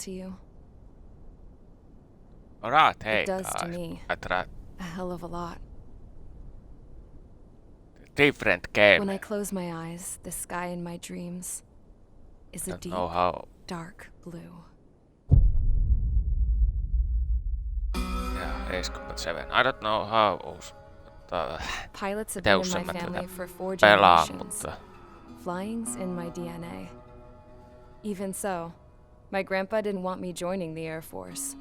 to you? Alright, hey It does guys. to me. I tried A hell of a lot. different game. When I close my eyes, the sky in my dreams is a Don't deep, know how. dark blue. Yeah, Ace Combat 7. I don't know how uusi. Mutta Pilots have mitä been in my useammat family tätä for 4 pelaa, generations. mutta Flying's in my DNA. Even so, my grandpa didn't want me joining the Air Force.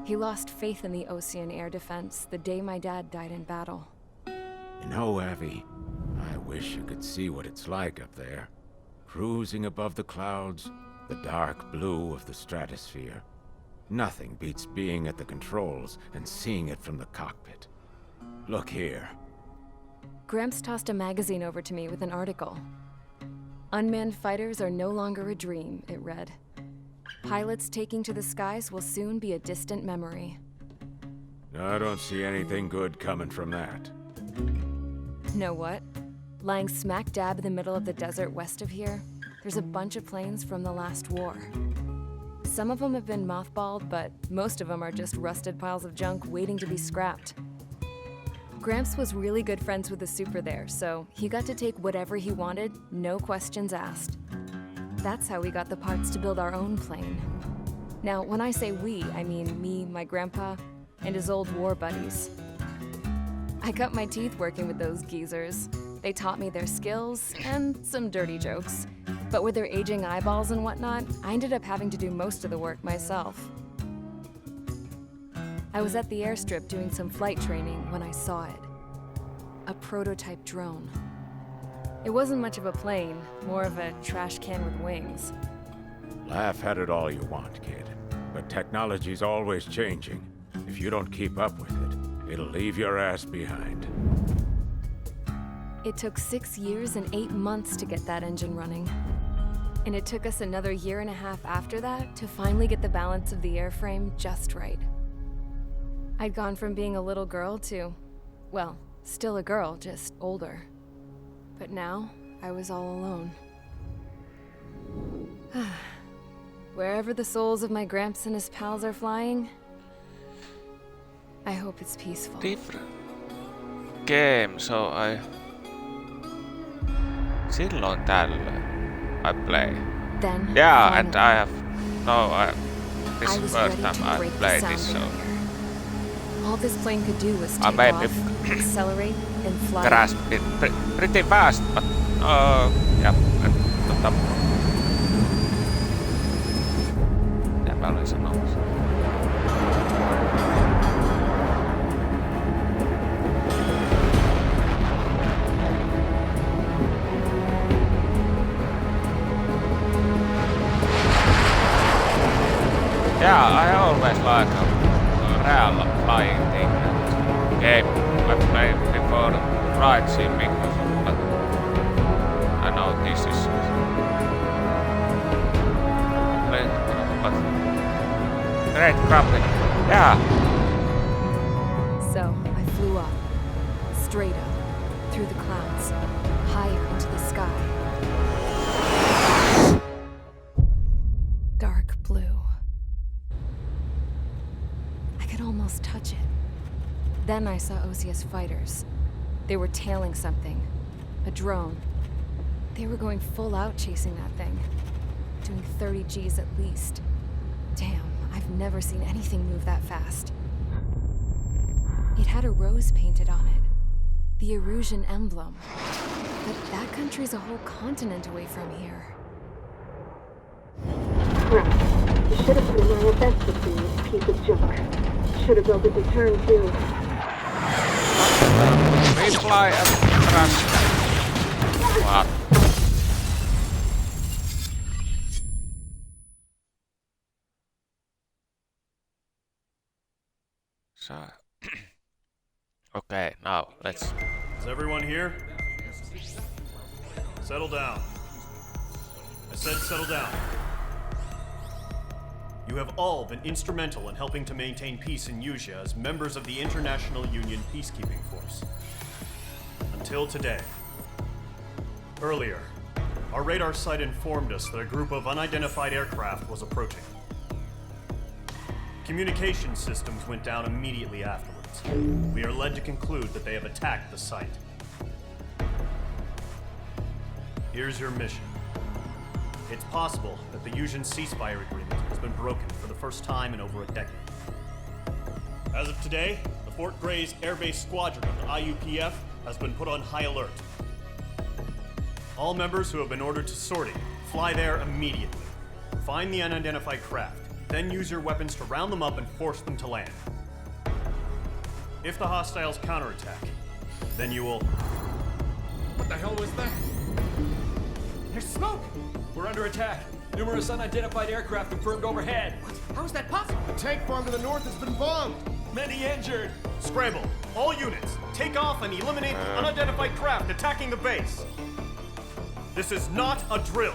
He lost faith in the Ocean Air Defense the day my dad died in battle. You know, Abby, I wish you could see what it's like up there. Cruising above the clouds, the dark blue of the stratosphere. Nothing beats being at the controls and seeing it from the cockpit. Look here. Gramps tossed a magazine over to me with an article. Unmanned fighters are no longer a dream, it read. Pilots taking to the skies will soon be a distant memory. I don't see anything good coming from that. Know what? Lying smack dab in the middle of the desert west of here, there's a bunch of planes from the last war. Some of them have been mothballed, but most of them are just rusted piles of junk waiting to be scrapped. Gramps was really good friends with the super there, so he got to take whatever he wanted, no questions asked. That's how we got the parts to build our own plane. Now, when I say we, I mean me, my grandpa, and his old war buddies. I cut my teeth working with those geezers. They taught me their skills and some dirty jokes. But with their aging eyeballs and whatnot, I ended up having to do most of the work myself. I was at the airstrip doing some flight training when I saw it. A prototype drone. It wasn't much of a plane, more of a trash can with wings. Laugh at it all you want, kid. But technology's always changing. If you don't keep up with it, it'll leave your ass behind. It took 6 years and 8 months to get that engine running. And it took us another 1.5 years after that to finally get the balance of the airframe just right. I'd gone from being a little girl to, well, still a girl, just older. But now, I was all alone. Wherever the souls of my Gramps and his pals are flying, I hope it's peaceful. different game, so silloin tällöin I play. Then, Yeah, finally, and I have this I is was first ready time to I break the played sound this, so barrier. All this plane could do was I take may off, accelerate, and fly. grasped it pretty fast, but yeah, mitä mä olin sanomassa? Yeah, I always like a real flying thing. Game I played before flight simming, but I know this is but great graphic. Yeah, So, I flew up. Straight up. Through the clouds. Higher into the sky. Dark blue. I could almost touch it. Then I saw Osius fighters. They were tailing something. A drone. They were going full out chasing that thing. Doing 30 Gs at least. Damn, I've never seen anything move that fast. It had a rose painted on it. The Erusian emblem. But that country's a whole continent away from here. Crap. You should have put in my event with this piece of junk. Should have built a return too. we fly and crash. What? So, okay, now let's. Is everyone here? Settle down. I said settle down. You have all been instrumental in helping to maintain peace in Usea as members of the International Union Peacekeeping Force. Until today. Earlier, our radar site informed us that a group of unidentified aircraft was approaching. Communication systems went down immediately afterwards. We are led to conclude that they have attacked the site. Here's your mission. It's possible that the Yuuzhan ceasefire agreement has been broken for the first time in over a decade. As of today, the Fort Grays Air Base Squadron of the IUPF has been put on high alert. All members who have been ordered to sortie, fly there immediately. Find the unidentified craft, then use your weapons to round them up and force them to land. If the hostiles counterattack, then you will... What the hell was that? There's smoke! We're under attack. Numerous unidentified aircraft confirmed overhead. What? How is that possible? The tank farm to the north has been bombed. Many injured. Scramble! All units, take off and eliminate the unidentified craft attacking the base! This is not a drill!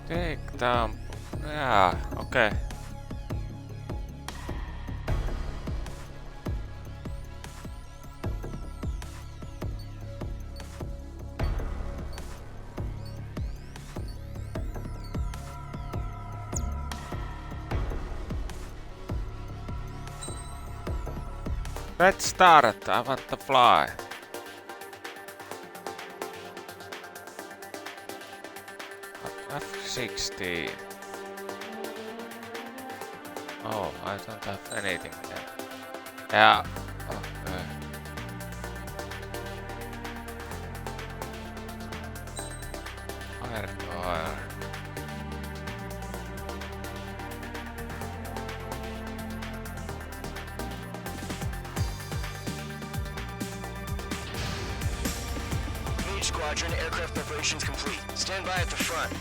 Take down. Yeah, okay. Let's start. I want to fly. F-16. Oh, I don't have anything there. Yeah. Okay. Fire. Mage Squadron, aircraft preparations complete. Stand by at the front.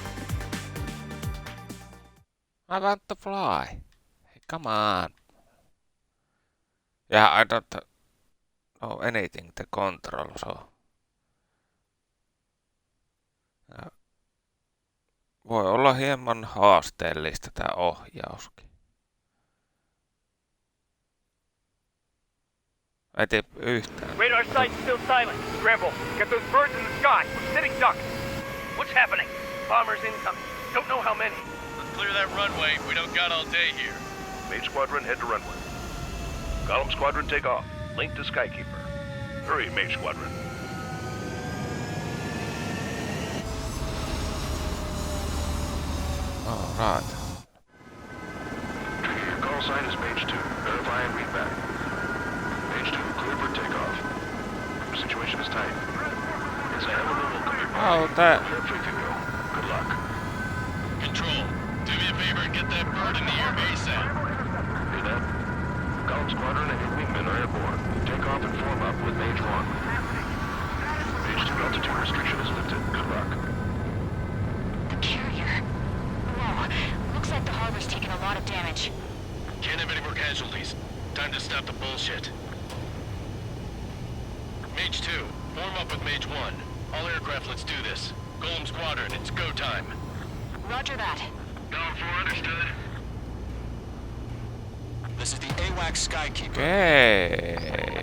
I want to fly. Hey, come on. Yeah, I don't know anything the control, so. Voi olla hieman haasteellista tää ohjauskin. Ei tee yhtään. Radar site's still silent. Scramble. Get those birds in the sky. We're sitting ducks. What's happening? Bombers incoming. Don't know how many. Let's clear that runway. We don't got all day here. Mage Squadron, head to runway. Golem Squadron, take off. Link to Skykeeper. Hurry, Mage Squadron. Alright. Your call sign is Mage 2. Verify and read back. Mage 2, clear for takeoff. The situation is tight. It's a hell of a welcome. Oh, that. Feel free to go. Good luck. Control, do me a favor and get that bird in the air ASAP. Hear that? Golem Squadron and your wingmen are airborne. Take off and form up with Mage 1. Mage 2 altitude restriction is lifted. Good luck. The carrier. Whoa. Looks like the harbor's taken a lot of damage. Can't have any more casualties. Time to stop the bullshit. Mage 2, form up with Mage 1. All aircraft, let's do this. Golem Squadron, it's go time. Roger that. Golem 4, understood. This is the AWACS Skykeeper. Okay.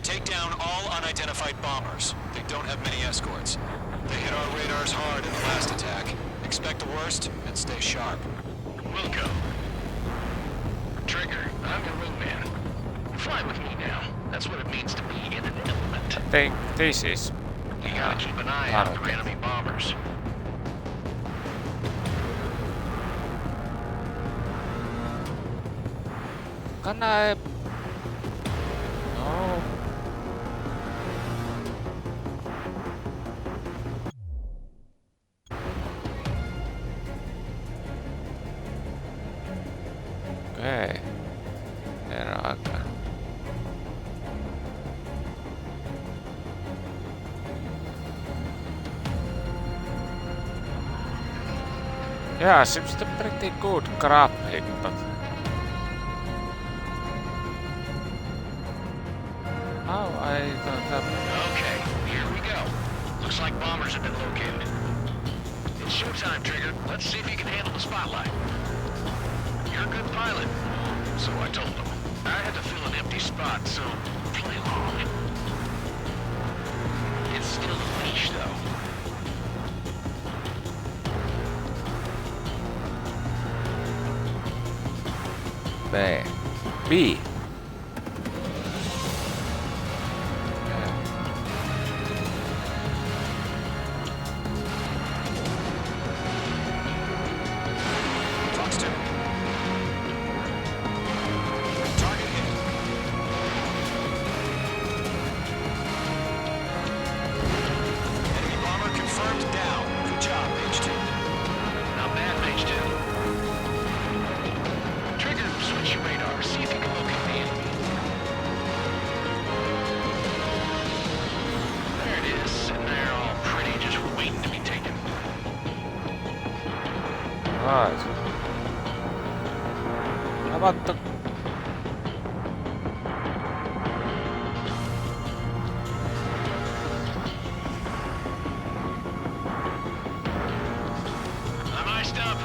Take down all unidentified bombers. They don't have many escorts. They hit our radars hard in the last attack. Expect the worst and stay sharp. Wilco. Trigger, I'm your wingman. Fly with me now. That's what it means to be in an element. I think this is. You gotta keep an eye out for enemy bombers. Can I? No. Okay. There I go. Yeah, seems to be pretty good graphic, but how I don't have. Okay, here we go. Looks like bombers have been located. It's showtime, Trigger. Let's see if you can handle the spotlight. You're a good pilot. so I told him. I had to fill an empty spot, so play along. It's still a leash, though. B. Fox 2. Target hit. Enemy bomber confirmed down. Good job, Mage 2. Not bad, Mage 2. Trigger, switch your radar. See if you can locate the enemy. There it is, sitting there all pretty, just waiting to be taken. Right. How about the... I'm iced up.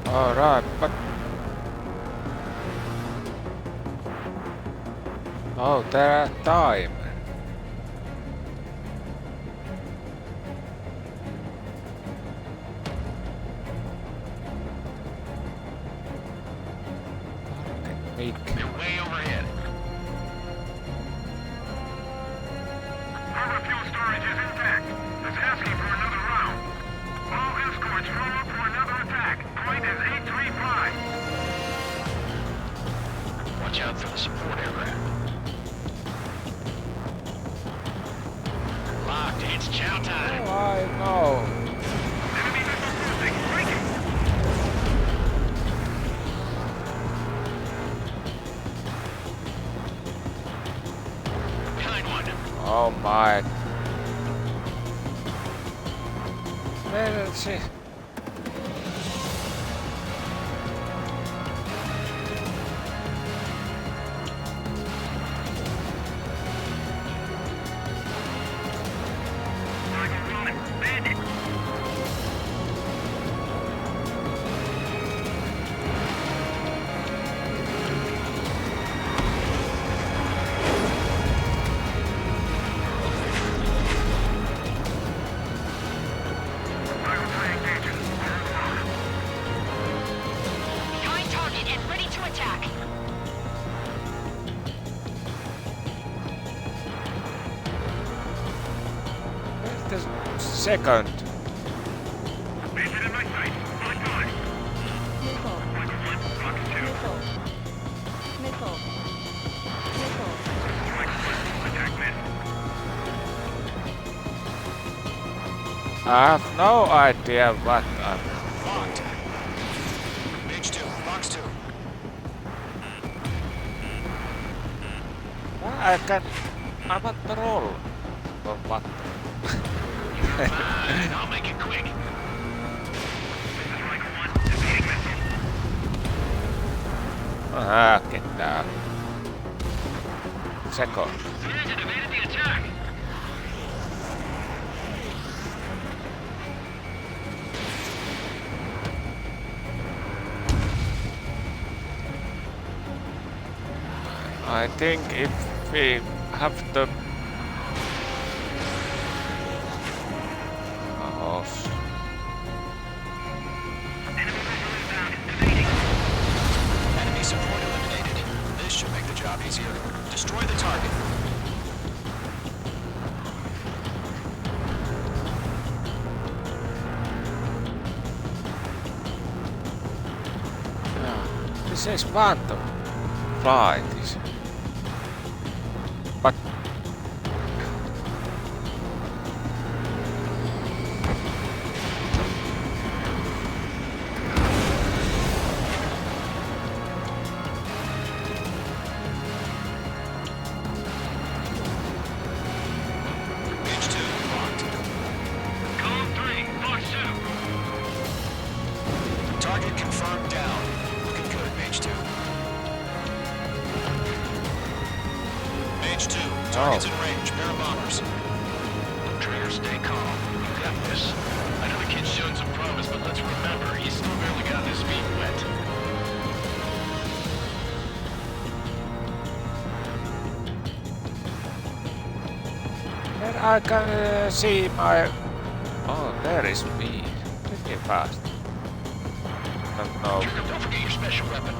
Alright, but... Oh, there are time. Weak. They're way overhead. Harbor fuel storage is intact. It's asking for another round. All escorts roll up for another attack. Point is 835. Watch out for the support aircraft. Locked. It's chow time. Oh, I know. Enemy missile cruising. Breaking. Behind one. Oh my. Let's see. Bandit. Behind target and ready to attack. Where's the second? Bandit in my sight. On guard. Missile. Michael 1, Fox 2. Missile. Missile. Missile. Michael 1, attack missed. I have no idea what I'm... Locked. Mage 2. Fox 2. I can... I want the roll. Or what? Fine, I'll make it quick. This is Michael 1, defeating missile. Ah, get down. Second. Sergeant evaded the attack. I think if we have the... Oh, Enemy support eliminated. This should make the job easier. Destroy the target. this is Phantom Flight. But... Mage 2, locked. pair of bombers. Trigger, stay calm. You got this. I know the kid's shown some promise, but let's remember, he's still barely gotten his feet wet. Then I can see my... Oh, there is speed. Pretty fast. Don't know. Trigger, don't forget your special weapon.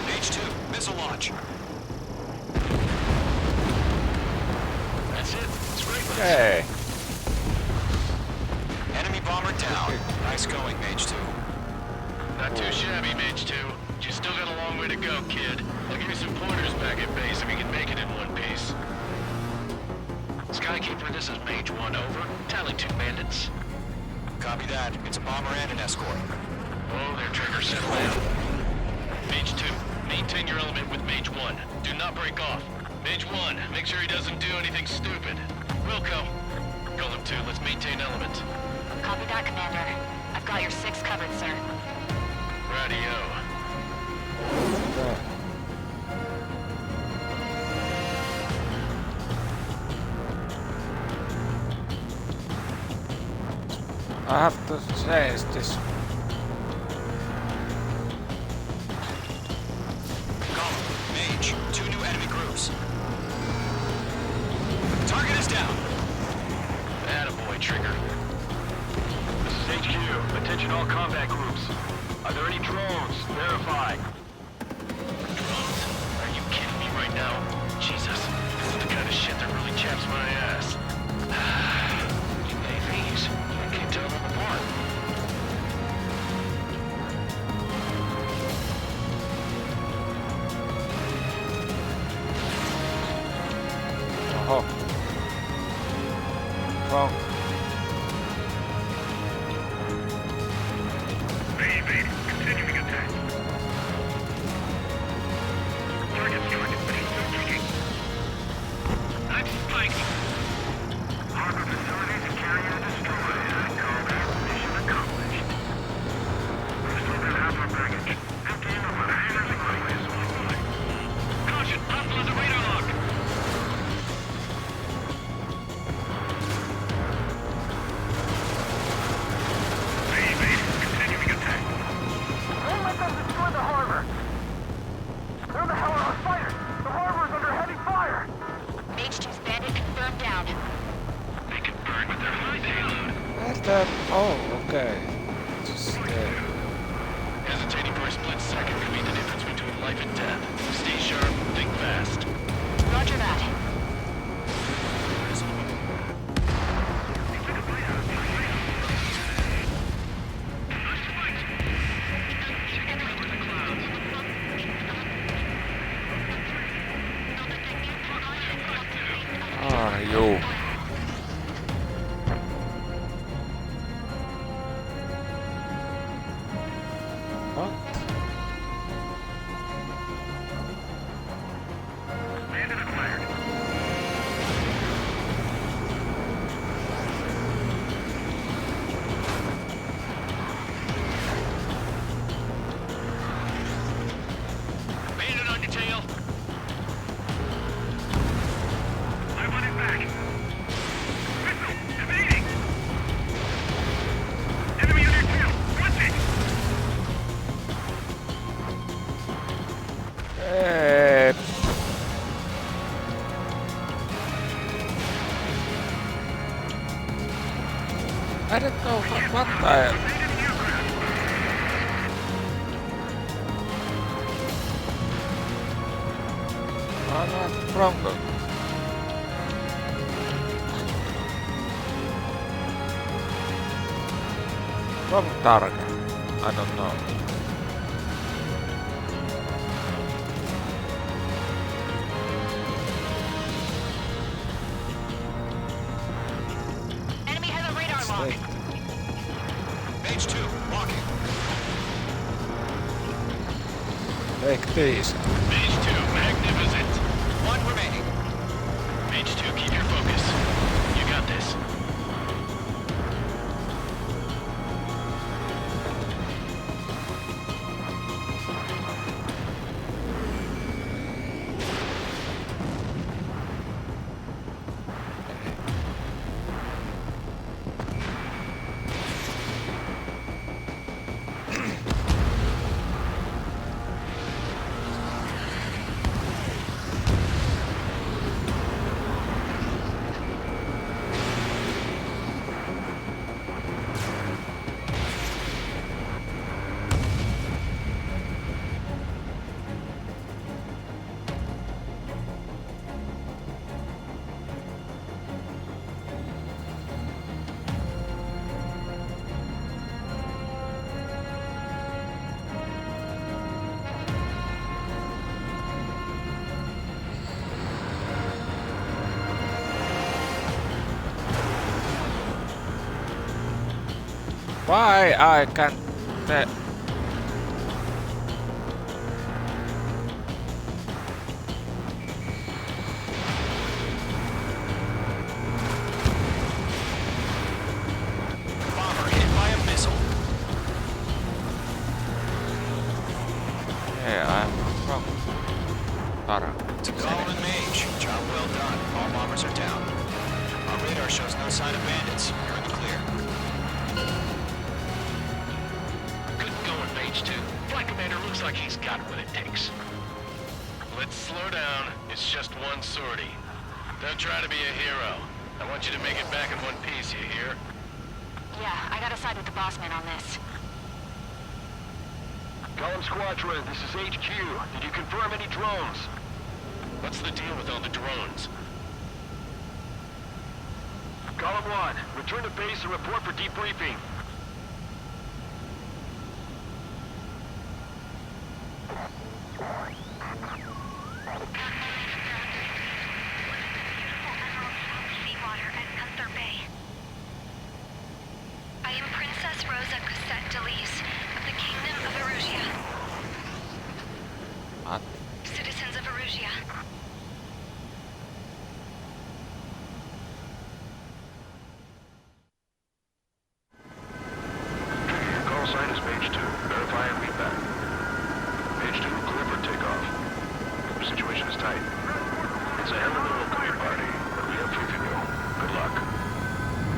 H2, missile launch. That's it. It's great. Okay. Enemy bomber down. Nice going, Mage 2. Not too shabby, Mage 2. You still got a long way to go, kid. I'll give you some pointers back at base if you can make it in one piece. Skykeeper, this is Mage 1, over. Tally 2 bandits. Copy that. It's a bomber and an escort. Oh, their Trigger, settle down. Mage 2, maintain your element with Mage 1. Do not break off. Mage 1, make sure he doesn't do anything stupid. Wilco. Golem 2, let's maintain element. Copy that, Commander. I've got your 6 covered, sir. Radio. I have to change this. Mage, 2 new enemy groups. Target is down. Attaboy, Trigger. This is HQ. Attention all combat groups. Are there any drones? Verify. Drones? Are you kidding me right now? Jesus, this is the kind of shit that really chaps my ass. AVs. I can't tell them apart. Oh. Wrong. Baby, continuing attack. Target struck, but he's still kicking. I'm spiking. Harbor facilities and carrier destroyed. I call that mission accomplished. We've still got half our baggage. Empty of our hangars and runways on the way. Caution, hostile is a radar lock. Baby, continuing attack. Don't let them destroy the harbor! Where the hell are our fighters? The harbor's under heavy fire! Mage 2's bandit confirmed down. They can burn with their high payload. Where's that? Oh, okay. Just there. Hesitating for a split second could be the difference between life and death. Stay sharp, think fast. Roger that. Are you? What? Bandit acquired. Bandit on your tail. I want it back. Missile! Evading! Enemy on your tail! Watch it! Eh, I don't know what I... I'm not wrong. Wrong target. I don't know. Enemy has a radar lock. Mage 2, walking. Take these. Mage 2, magnificent. 1 remaining. Mage 2, keep your focus. You got this. Why I can't... Bomber hit by a missile. Yeah, I'm wrong. Tara. To Golem and Mage, job well done. All bombers are down. Our radar shows no sign of bandits. You're in the clear. Good going, Mage 2. Flight Commander looks like he's got what it takes. Let's slow down. It's just one sortie. Don't try to be a hero. I want you to make it back in one piece, you hear? Yeah, I gotta side with the boss man on this. Golem Squadron, this is HQ. Did you confirm any drones? What's the deal with all the drones? Golem 1, return to base and report for debriefing. Seawater at Gunther Bay. I am Princess Rosa Cosette Delise of the Kingdom of Erusia. What? Citizens of Erusia. Call sign is Mage 2. Verify and feedback. Mage 2, clear for takeoff. The situation is tight. It's a hell of a little clear party, but we have free to go. Good luck.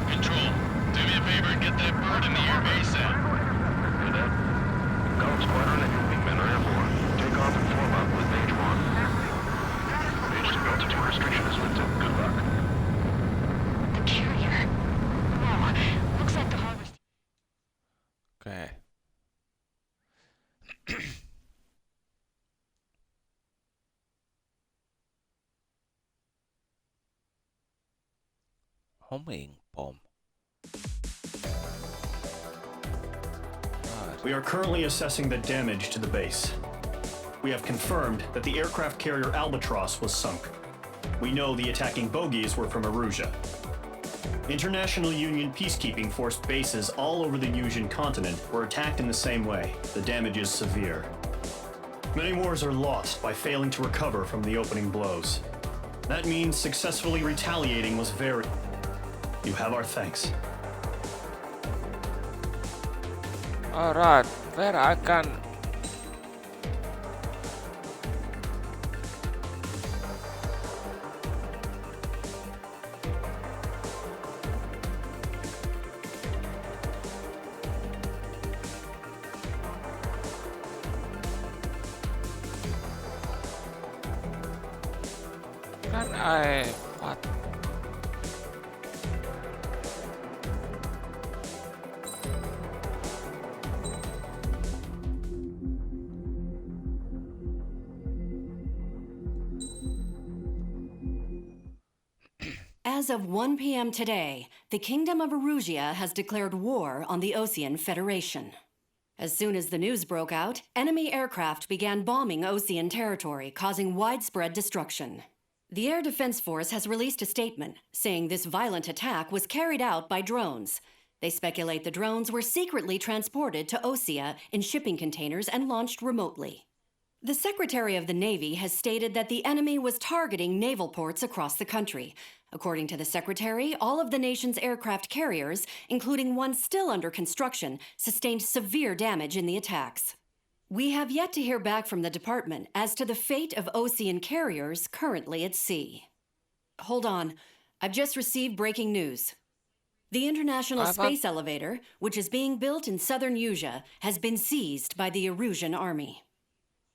Control, do me a favor and get that bird in the air ASAP. Hear that? Golem Squadron and your wingmen are airborne. Take off and form up with Mage 1. Mage 2, altitude restriction is lifted. Good luck. The carrier. Whoa, looks like the harvest. Okay. Homing bomb. We are currently assessing the damage to the base. We have confirmed that the aircraft carrier Albatross was sunk. We know the attacking bogies were from Erusia. International Union peacekeeping force bases all over the Yusian continent were attacked in the same way. The damage is severe. Many wars are lost by failing to recover from the opening blows. That means successfully retaliating was very... You have our thanks. Alright, where I can... Can I... What? As of 1 p.m. today, the Kingdom of Erusia has declared war on the Osean Federation. As soon as the news broke out, enemy aircraft began bombing Osean territory, causing widespread destruction. The Air Defense Force has released a statement saying this violent attack was carried out by drones. They speculate the drones were secretly transported to Osea in shipping containers and launched remotely. The Secretary of the Navy has stated that the enemy was targeting naval ports across the country. According to the Secretary, all of the nation's aircraft carriers, including one still under construction, sustained severe damage in the attacks. We have yet to hear back from the department as to the fate of Osean carriers currently at sea. Hold on. I've just received breaking news. The International Space Elevator, which is being built in southern Yusia, has been seized by the Erusian army.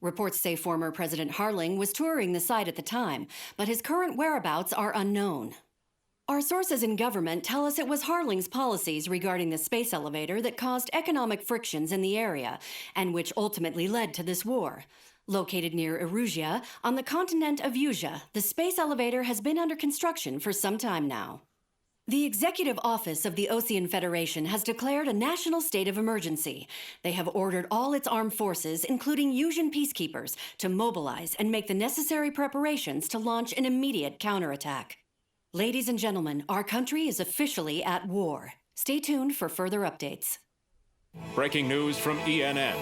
Reports say former President Harling was touring the site at the time, but his current whereabouts are unknown. Our sources in government tell us it was Harling's policies regarding the space elevator that caused economic frictions in the area, and which ultimately led to this war. Located near Erusia, on the continent of Yusia, the space elevator has been under construction for some time now. The Executive Office of the Osean Federation has declared a national state of emergency. They have ordered all its armed forces, including Yusian peacekeepers, to mobilize and make the necessary preparations to launch an immediate counterattack. Ladies and gentlemen, our country is officially at war. Stay tuned for further updates. Breaking news from ENN.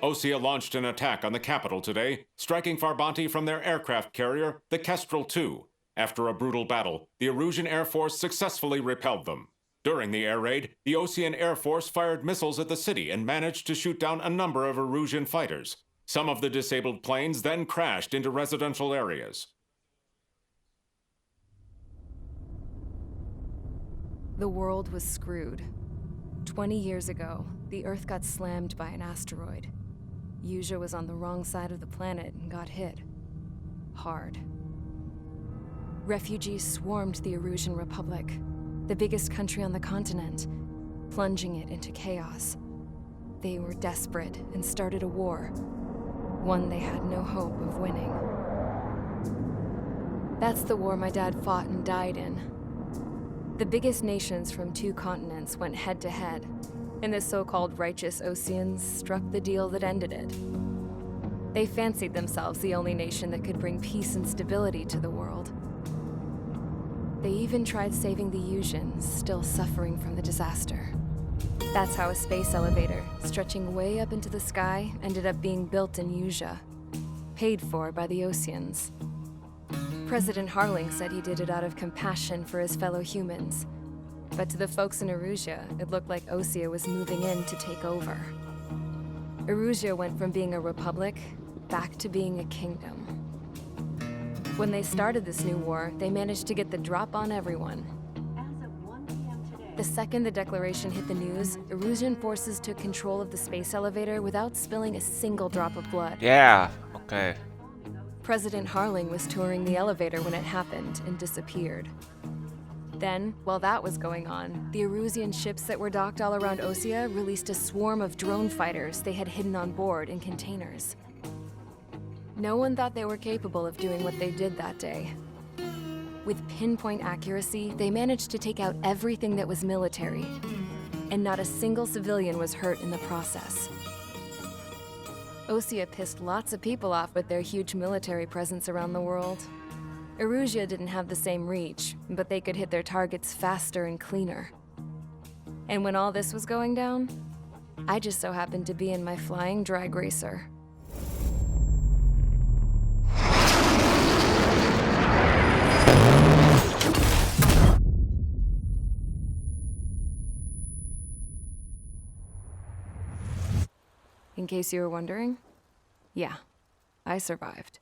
Osea launched an attack on the capital today, striking Farbanti from their aircraft carrier, the Kestrel II. After a brutal battle, the Erusian Air Force successfully repelled them. During the air raid, the Osean Air Force fired missiles at the city and managed to shoot down a number of Erusian fighters. Some of the disabled planes then crashed into residential areas. The world was screwed. 20 years ago, the Earth got slammed by an asteroid. Usea was on the wrong side of the planet and got hit. Hard. Refugees swarmed the Erusian Republic, the biggest country on the continent, plunging it into chaos. They were desperate and started a war, one they had no hope of winning. That's the war my dad fought and died in. The biggest nations from 2 continents went head-to-head, and the so-called righteous Oseans struck the deal that ended it. They fancied themselves the only nation that could bring peace and stability to the world. They even tried saving the Usians, still suffering from the disaster. That's how a space elevator, stretching way up into the sky, ended up being built in Usea, paid for by the Oseans. President Harling said he did it out of compassion for his fellow humans. But to the folks in Erusia, it looked like Osea was moving in to take over. Erusia went from being a republic back to being a kingdom. When they started this new war, they managed to get the drop on everyone. The second the declaration hit the news, Erusian forces took control of the space elevator without spilling a single drop of blood. Yeah, okay. President Harling was touring the elevator when it happened and disappeared. Then, while that was going on, the Erusian ships that were docked all around Osea released a swarm of drone fighters they had hidden on board in containers. No one thought they were capable of doing what they did that day. With pinpoint accuracy, they managed to take out everything that was military, and not a single civilian was hurt in the process. Osea pissed lots of people off with their huge military presence around the world. Erusia didn't have the same reach, but they could hit their targets faster and cleaner. And when all this was going down, I just so happened to be in my flying drag racer. In case you were wondering, yeah, I survived.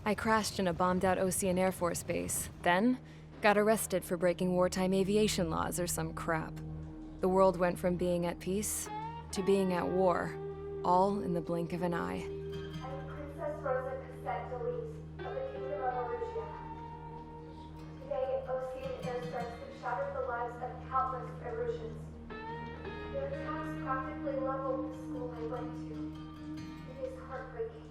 I crashed in a bombed-out Osean Air Force base, then got arrested for breaking wartime aviation laws or some crap. The world went from being at peace to being at war, all in the blink of an eye. Princess Rosa Cassette Delise of the Kingdom of Erusia. Today, Osean airstrikes have shattered the lives of countless Erusians. Their attacks practically leveled the school I went to. It is heartbreaking.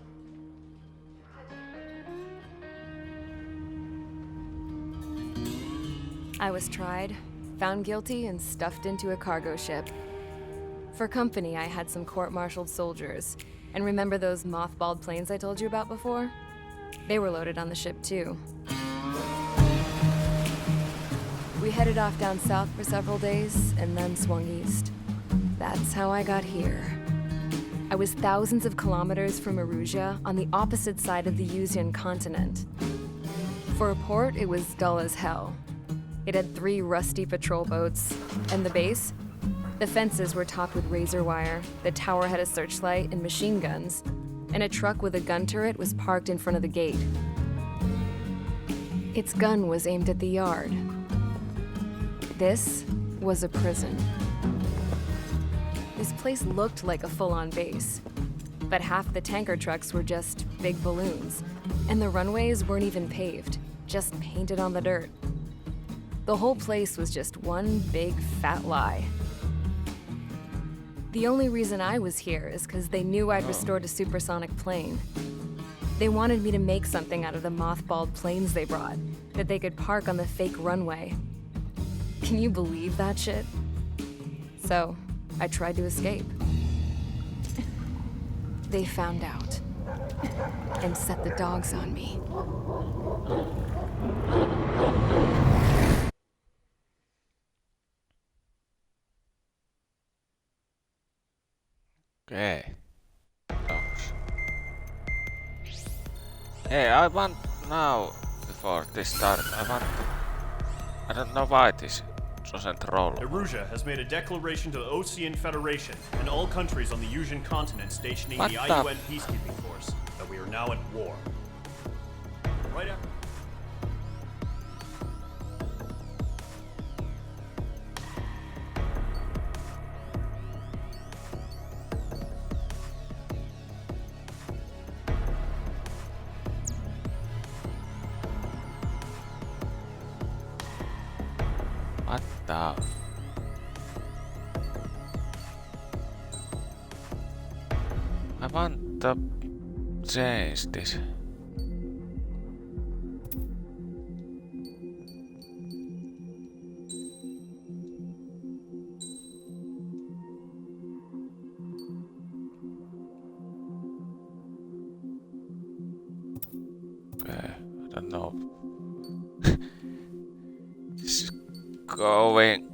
I was tried, found guilty, and stuffed into a cargo ship. For company, I had some court-martialed soldiers. And remember those mothballed planes I told you about before? They were loaded on the ship, too. We headed off down south for several days, and then swung east. That's how I got here. I was thousands of kilometers from Erusia, on the opposite side of the Usian continent. For a port, it was dull as hell. It had 3 rusty patrol boats, and the base? The fences were topped with razor wire, the tower had a searchlight and machine guns, and a truck with a gun turret was parked in front of the gate. Its gun was aimed at the yard. This was a prison. This place looked like a full-on base, but half the tanker trucks were just big balloons, and the runways weren't even paved, just painted on the dirt. The whole place was just one big fat lie. The only reason I was here is because they knew I'd restored a supersonic plane. They wanted me to make something out of the mothballed planes they brought, that they could park on the fake runway. Can you believe that shit? So, I tried to escape. They found out, and set the dogs on me. Okay. Dogs. Hey, I want now, before this start, I don't know why this doesn't roll. Erusia has made a declaration to the Osean Federation and all countries on the Yusian continent stationing What the the- IUN peacekeeping force that we are now at war. Right after. What the? I want to change this. Okay, I don't know. It's going.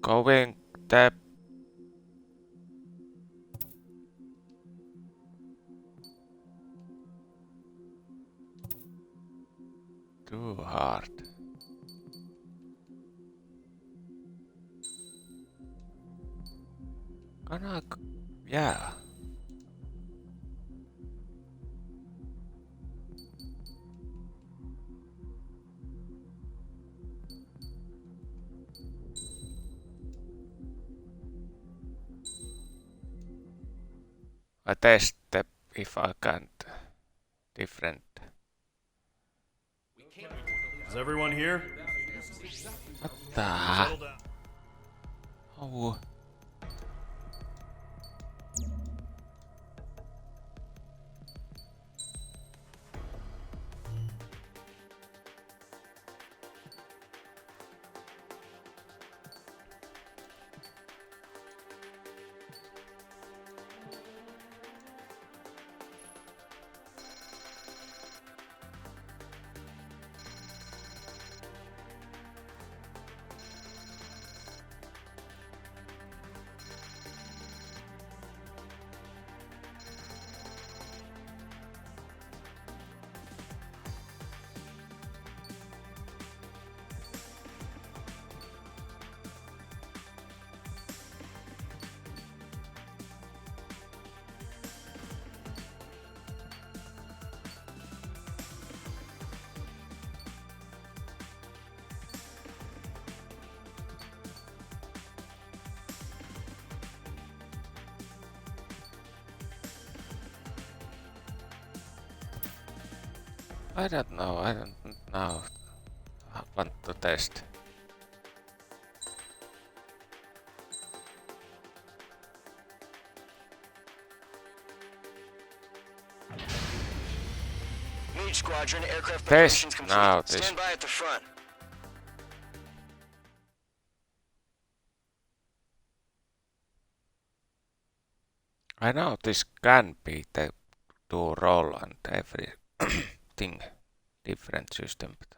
Going the too hard. Yeah. I test if I can't different. Is everyone here? What the? Settle down. Oh. I don't know. I don't know. I want to test. Mage Squadron, aircraft Test preparations now. complete. Stand by at the front. I know this can be the do roll and everything different system. But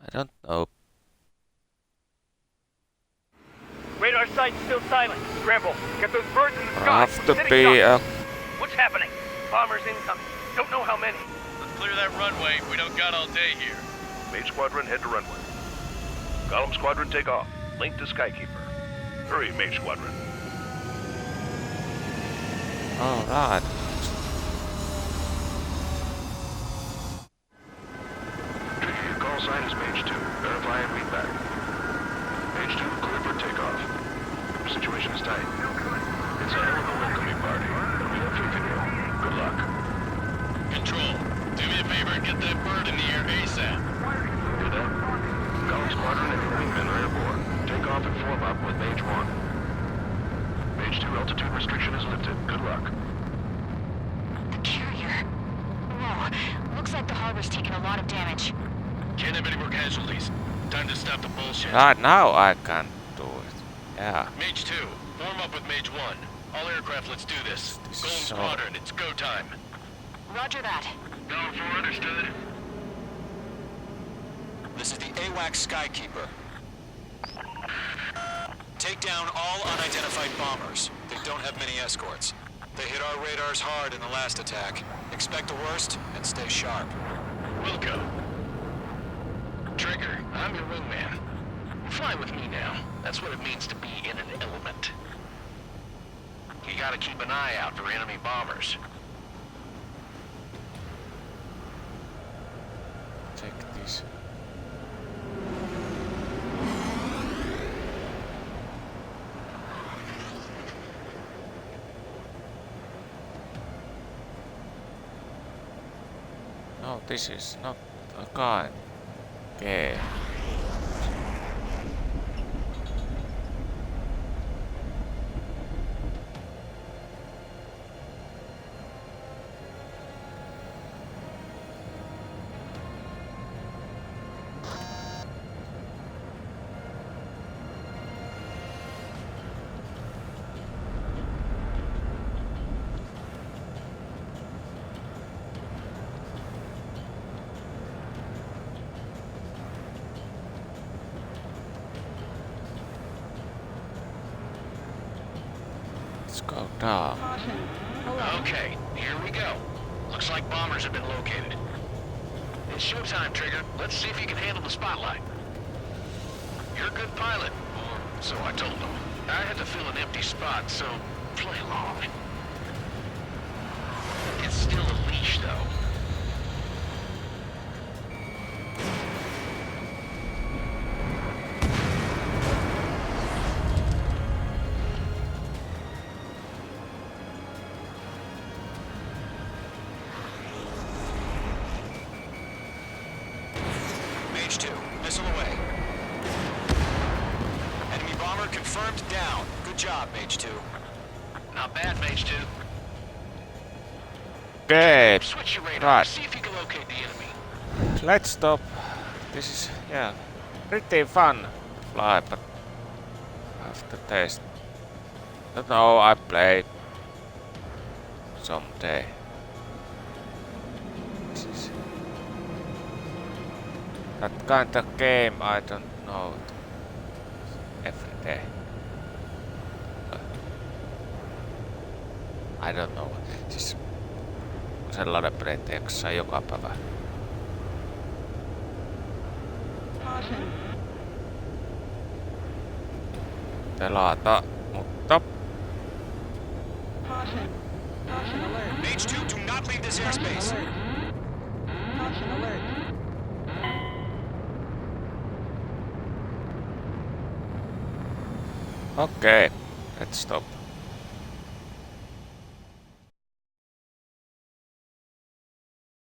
I don't know. Radar site's still silent. Scramble. Get those birds in the I sky. have We're to sitting be ducks. What's happening? Bombers incoming. Don't know how many. Let's clear that runway. We don't got all day here. Mage Squadron, head to runway. Column Squadron, take off. Link to Skykeeper. Hurry, Mage Squadron. Alright. Tricky, your call sign is Mage 2. Verify and read back. Mage 2, clear for takeoff. Situation is tight. It's a hell of a welcoming party. We have faith in you. Good luck. Control, do me a favor and get that bird in the air ASAP. Hear that? Column Squadron and your wingmen are airborne. Take off and form up with Mage 1. Mage 2, altitude restriction is lifted. Good luck. The carrier. Looks like the harbor's taken a lot of damage. Can't have any more casualties. Time to stop the bullshit. Right now I can do it. Yeah. Mage 2, form up with Mage 1. All aircraft, let's do this. This Golden is so- Squadron, it's go time. Roger that. Going for understood. This is the AWACS Skykeeper. Take down all unidentified bombers. They don't have many escorts. They hit our radars hard in the last attack. Expect the worst and stay sharp. Wilco. Trigger, I'm your wingman. Fly with me now. That's what it means to be in an element. You gotta keep an eye out for enemy bombers. Take this. No, this is not a gun. Okay. Let's go down. Okay, here we go. Looks like bombers have been located. It's showtime, Trigger. Let's see if you can handle the spotlight. You're a good pilot, or so I told them. I had to fill an empty spot, so play along. It's still a leash, though. Mage 2, missile away. Enemy bomber confirmed down. Good job, Mage 2. Not bad, Mage 2. Okay. Switch your radar. Right. See if you can locate the enemy. Let's stop. This is, yeah, pretty fun to fly, but I have to taste. Don't know, I play someday. This is that kind of game I don't know every day. I don't know. Siis sellainen peleitä jaksaa joka päivä. Pelata, mutta Mage 2, do not leave this airspace. okay, let's stop.